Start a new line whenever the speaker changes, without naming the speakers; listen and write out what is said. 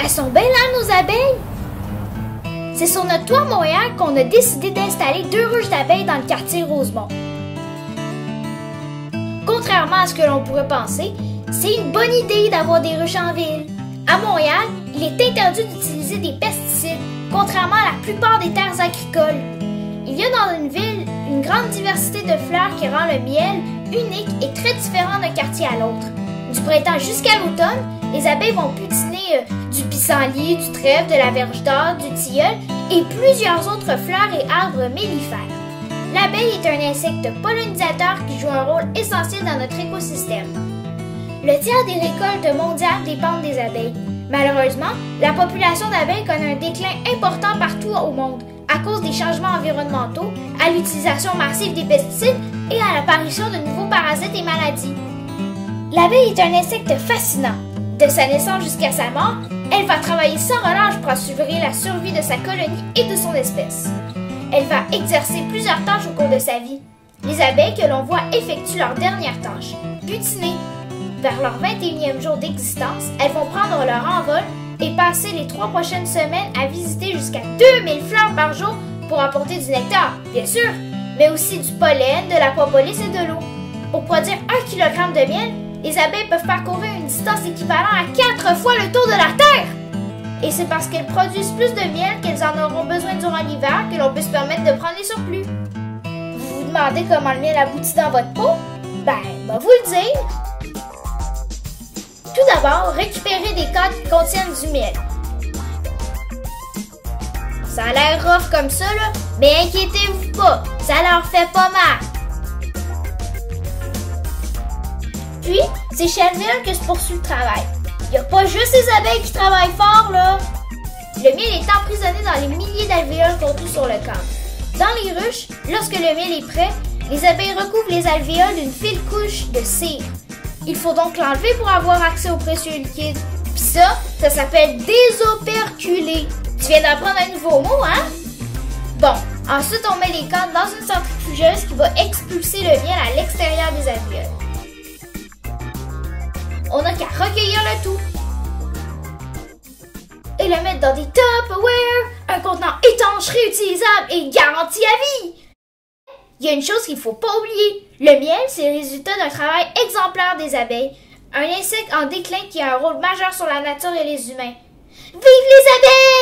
Elles sont belles, hein, nos abeilles? C'est sur notre toit à Montréal qu'on a décidé d'installer 2 ruches d'abeilles dans le quartier Rosemont. Contrairement à ce que l'on pourrait penser, c'est une bonne idée d'avoir des ruches en ville. À Montréal, il est interdit d'utiliser des pesticides, contrairement à la plupart des terres agricoles. Il y a dans une ville une grande diversité de fleurs qui rend le miel unique et très différent d'un quartier à l'autre. Du printemps jusqu'à l'automne, les abeilles vont butiner du pissenlit, du trèfle, de la verge d'or, du tilleul et plusieurs autres fleurs et arbres mellifères. L'abeille est un insecte pollinisateur qui joue un rôle essentiel dans notre écosystème. Le tiers des récoltes mondiales dépendent des abeilles. Malheureusement, la population d'abeilles connaît un déclin important partout au monde à cause des changements environnementaux, à l'utilisation massive des pesticides et à l'apparition de nouveaux parasites et maladies. L'abeille est un insecte fascinant. De sa naissance jusqu'à sa mort, elle va travailler sans relâche pour assurer la survie de sa colonie et de son espèce. Elle va exercer plusieurs tâches au cours de sa vie. Les abeilles que l'on voit effectuent leur dernière tâche, butiner. Vers leur 21e jour d'existence, elles vont prendre leur envol et passer les 3 prochaines semaines à visiter jusqu'à 2000 fleurs par jour pour apporter du nectar, bien sûr, mais aussi du pollen, de la propolis et de l'eau. Pour produire 1 kg de miel, les abeilles peuvent parcourir une distance équivalente à 4 fois le tour de la Terre. Et c'est parce qu'elles produisent plus de miel qu'elles en auront besoin durant l'hiver que l'on peut se permettre de prendre les surplus. Vous vous demandez comment le miel aboutit dans votre peau? Ben, vous le dire. Tout d'abord, récupérez des côtes qui contiennent du miel. Ça a l'air rough comme ça, là, mais inquiétez-vous pas, ça leur fait pas mal. Puis, c'est chez Alvéole que se poursuit le travail. Il n'y a pas juste les abeilles qui travaillent fort, là. Le miel est emprisonné dans les milliers d'alvéoles contenus sur le camp. Dans les ruches, lorsque le miel est prêt, les abeilles recouvrent les alvéoles d'une fine couche de cire. Il faut donc l'enlever pour avoir accès au précieux liquide. Puis ça s'appelle désoperculer. Tu viens d'apprendre un nouveau mot, hein? Bon, ensuite on met les côtes dans une centrifugeuse qui va expulser le miel à l'extérieur des alvéoles. On n'a qu'à recueillir le tout et le mettre dans des Tupperware, un contenant étanche, réutilisable et garanti à vie. Il y a une chose qu'il ne faut pas oublier. Le miel, c'est le résultat d'un travail exemplaire des abeilles, un insecte en déclin qui a un rôle majeur sur la nature et les humains. Vive les abeilles!